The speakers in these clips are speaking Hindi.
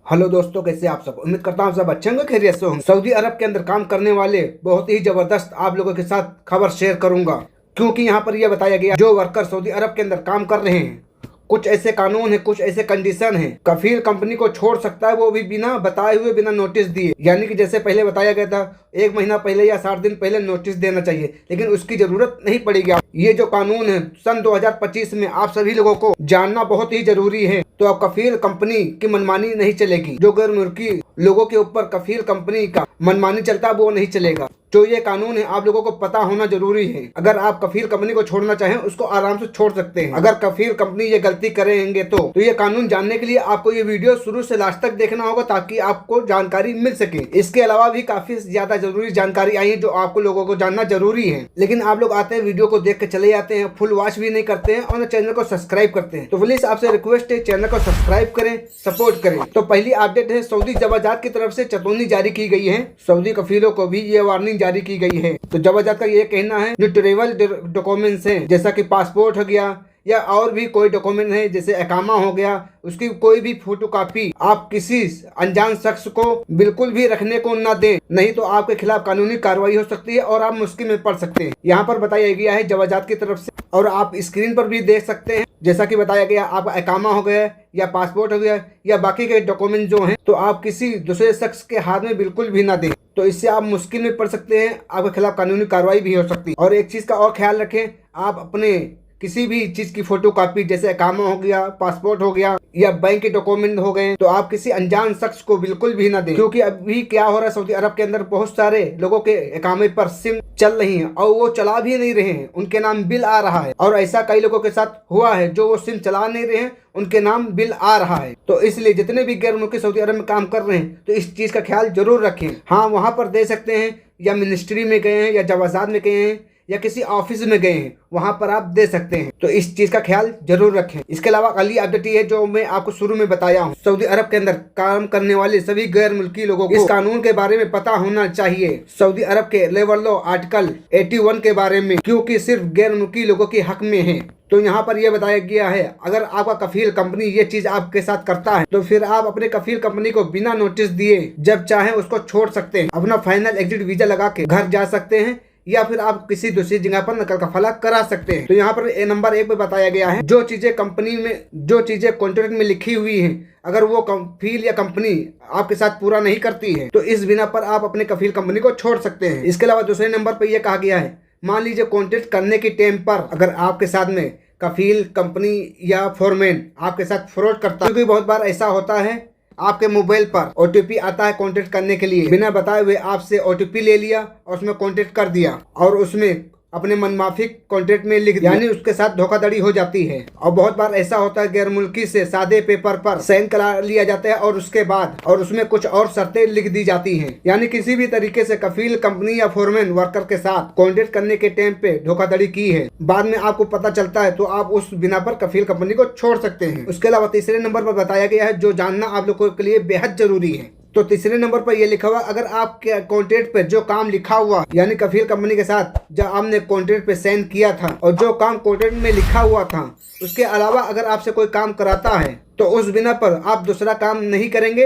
हेलो दोस्तों, कैसे आप सब। उम्मीद करता हूँ सब अच्छे होंगे, खैरियत से होंगे। सऊदी अरब के अंदर काम करने वाले बहुत ही जबरदस्त आप लोगों के साथ खबर शेयर करूंगा, क्योंकि यहाँ पर यह बताया गया जो वर्कर सऊदी अरब के अंदर काम कर रहे हैं, कुछ ऐसे कानून है, कुछ ऐसे कंडीशन है। कफील कंपनी को छोड़ सकता है, वो भी बिना बताए हुए, बिना नोटिस दिए। यानी कि जैसे पहले बताया गया था 1 महीना पहले या 60 दिन पहले नोटिस देना चाहिए, लेकिन उसकी जरूरत नहीं पड़ेगी। ये जो कानून है सन 2025 में आप सभी लोगों को जानना बहुत ही जरूरी है। तो अब कफील कंपनी की मनमानी नहीं चलेगी। जो गैर मुल्की लोगों के ऊपर कफील कंपनी का मनमानी चलता है वो नहीं चलेगा। जो ये कानून है आप लोगों को पता होना जरूरी है। अगर आप कफील कंपनी को छोड़ना चाहें उसको आराम से छोड़ सकते हैं। अगर कफील कंपनी ये गलती करेंगे तो ये कानून जानने के लिए आपको ये वीडियो शुरू से लास्ट तक देखना होगा, ताकि आपको जानकारी मिल सके। इसके अलावा भी काफी ज्यादा जरूरी जानकारी आई है जो आपको लोगों को जानना जरूरी है, लेकिन आप लोग आते हैं वीडियो को देख के चले जाते हैं, फुल वॉच भी नहीं करते हैं और चैनल को सब्सक्राइब करते हैं। तो प्लीज आपसे रिक्वेस्ट है, चैनल को सब्सक्राइब करें, सपोर्ट करें। तो पहली अपडेट है, सऊदी जवाजात की तरफ से चेतावनी जारी की गई है। सऊदी कफीलों को भी ये वार्निंग जारी की गई है। तो जवाजात का ये कहना है जो ट्रेवल डॉक्यूमेंट्स हैं, जैसा कि पासपोर्ट हो गया या और भी कोई डॉक्यूमेंट है जैसे इकामा हो गया, उसकी कोई भी फोटोकॉपी आप किसी अनजान शख्स को बिल्कुल भी रखने को न दें, नहीं तो आपके खिलाफ कानूनी कार्रवाई हो सकती है और आप मुश्किल में पड़ सकते हैं। यहाँ पर बताया गया है जवाजात की तरफ से, और आप स्क्रीन पर भी देख सकते हैं। जैसा कि बताया गया, आपका इकामा हो गया या पासपोर्ट हो गया या बाकी के डॉक्यूमेंट जो हैं, तो आप किसी दूसरे शख्स के हाथ में बिल्कुल भी ना दें। तो इससे आप मुश्किल में पड़ सकते हैं, आपके खिलाफ कानूनी कार्रवाई भी हो सकती है। और एक चीज का और ख्याल रखें, आप अपने किसी भी चीज की फोटोकॉपी जैसे इकामा हो गया, पासपोर्ट हो गया या बैंक के डॉक्यूमेंट हो गए, तो आप किसी अनजान शख्स को बिल्कुल भी ना दें। क्योंकि अभी क्या हो रहा है, सऊदी अरब के अंदर बहुत सारे लोगों के इकामे पर सिम चल रही है और वो चला भी नहीं रहे हैं, उनके नाम बिल आ रहा है। और ऐसा कई लोगों के साथ हुआ है जो वो सिम चला नहीं रहे हैं, उनके नाम बिल आ रहा है। तो इसलिए जितने भी गैर मुल्की सऊदी अरब में काम कर रहे हैं तो इस चीज का ख्याल जरूर रखें। हाँ, वहां पर दे सकते हैं, या मिनिस्ट्री में गए हैं या जवाजात में गए हैं या किसी ऑफिस में गए हैं, वहां पर आप दे सकते हैं। तो इस चीज का ख्याल जरूर रखें। इसके अलावा अगली अपडेट है जो मैं आपको शुरू में बताया हूँ, सऊदी अरब के अंदर काम करने वाले सभी गैर मुल्की लोगों को इस कानून के बारे में पता होना चाहिए, सऊदी अरब के लेबर लॉ आर्टिकल 81 के बारे में, क्योंकि सिर्फ गैर मुल्की लोगों के हक में है। तो यहाँ पर यह बताया गया है, अगर आपका कफील कंपनी ये चीज आपके साथ करता है तो फिर आप अपने कफील कंपनी को बिना नोटिस दिए जब चाहे उसको छोड़ सकते हैं। अपना फाइनल एग्जिट वीजा लगा के घर जा सकते हैं, या फिर आप किसी दूसरी जगह पर नकल कफाला करा सकते हैं। तो यहाँ पर नंबर 1 पे बताया गया है, जो चीजें कंपनी में, जो चीजें कॉन्ट्रैक्ट में लिखी हुई हैं, अगर वो कफील या कंपनी आपके साथ पूरा नहीं करती है तो इस बिना पर आप अपने कफील कंपनी को छोड़ सकते हैं। इसके अलावा दूसरे नंबर पर यह कहा गया है, मान लीजिए कॉन्ट्रैक्ट करने के टाइम पर अगर आपके साथ में कफील कंपनी या फोरमैन आपके साथ फ्रॉड करता है, क्योंकि बहुत बार ऐसा होता है आपके मोबाइल पर ओटीपी आता है कॉन्टेक्ट करने के लिए, बिना बताए हुए आपसे ओटीपी ले लिया और उसमें कॉन्टेक्ट कर दिया और उसमें अपने मनमाफिक कॉन्ट्रैक्ट में लिख दिया, यानी उसके साथ धोखाधड़ी हो जाती है। और बहुत बार ऐसा होता है गैर मुल्की से सादे पेपर पर साइन करा लिया जाता है और उसके बाद और उसमें कुछ और शर्तें लिख दी जाती हैं। यानी किसी भी तरीके से कफील कंपनी या फोरमैन वर्कर के साथ कॉन्टेक्ट करने के टाइम पे धोखाधड़ी की है, बाद में आपको पता चलता है तो आप उस बिना पर कफील कंपनी को छोड़ सकते हैं। उसके अलावा तीसरे नंबर पर बताया गया है, जो जानना आप लोगों के लिए बेहद जरूरी है। तो तीसरे नंबर पर यह लिखा हुआ, अगर आपके कॉन्ट्रैक्ट पे जो काम लिखा हुआ, यानी कफील कंपनी के साथ जब आपने कॉन्ट्रैक्ट पे साइन किया था और जो काम कॉन्ट्रैक्ट में लिखा हुआ था, उसके अलावा अगर आपसे कोई काम कराता है तो उस बिना पर आप दूसरा काम नहीं करेंगे,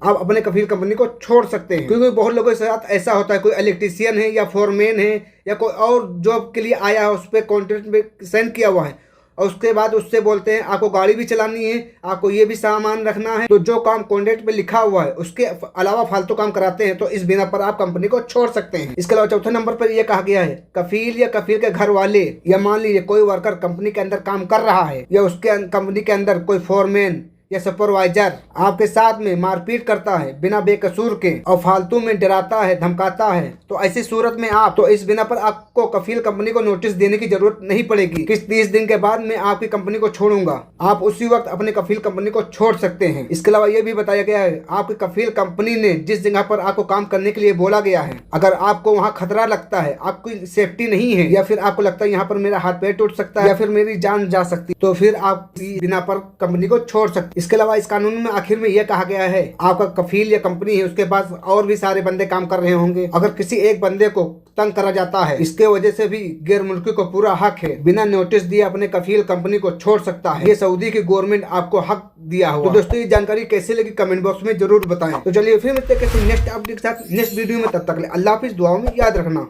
आप अपने कफील कंपनी को छोड़ सकते हैं। क्योंकि बहुत लोगों के साथ ऐसा होता है, कोई इलेक्ट्रीशियन है या फोरमैन है या कोई और जॉब के लिए आया है, उस पर कॉन्ट्रैक्ट में साइन किया हुआ है और उसके बाद उससे बोलते हैं आपको गाड़ी भी चलानी है, आपको ये भी सामान रखना है, तो जो काम कॉन्ट्रैक्ट पे लिखा हुआ है उसके अलावा फालतू काम कराते हैं तो इस बिना पर आप कंपनी को छोड़ सकते हैं। इसके अलावा चौथे नंबर पर यह कहा गया है, कफील या कफील के घर वाले या मान लीजिए कोई वर्कर कंपनी के अंदर काम कर रहा है या उसके कंपनी के अंदर कोई फोरमैन या सुपरवाइजर आपके साथ में मारपीट करता है बिना बेकसूर के और फालतू में डराता है, धमकाता है, तो ऐसी सूरत में आप तो इस बिना पर आपको कफील कंपनी को नोटिस देने की जरूरत नहीं पड़ेगी कि 30 दिन के बाद मैं आपकी कंपनी को छोड़ूंगा। आप उसी वक्त अपने कफील कंपनी को छोड़ सकते हैं। इसके अलावा यह भी बताया गया है, आपकी कफील कंपनी ने जिस जगह पर आपको काम करने के लिए बोला गया है, अगर आपको वहाँ खतरा लगता है, आपकी सेफ्टी नहीं है या फिर आपको लगता है यहाँ पर मेरा हाथ पैर टूट सकता है या फिर मेरी जान जा सकती, तो फिर आप बिना पर कंपनी को छोड़ सकते। इसके अलावा इस कानून में आखिर में यह कहा गया है, आपका कफील या कंपनी है उसके पास और भी सारे बंदे काम कर रहे होंगे, अगर किसी एक बंदे को तंग करा जाता है, इसके वजह से भी गैर मुल्की को पूरा हक है बिना नोटिस दिए अपने कफील कंपनी को छोड़ सकता है। ये सऊदी की गवर्नमेंट आपको हक दिया हुआ। तो दोस्तों ये जानकारी कैसी लगी कमेंट बॉक्स में जरूर बताएं। तो चलिए फिर मिलते हैं किसी नेक्स्ट अपडेट के साथ नेक्स्ट वीडियो में, तब तक अल्लाह हाफिज़, दुआओं में याद रखना।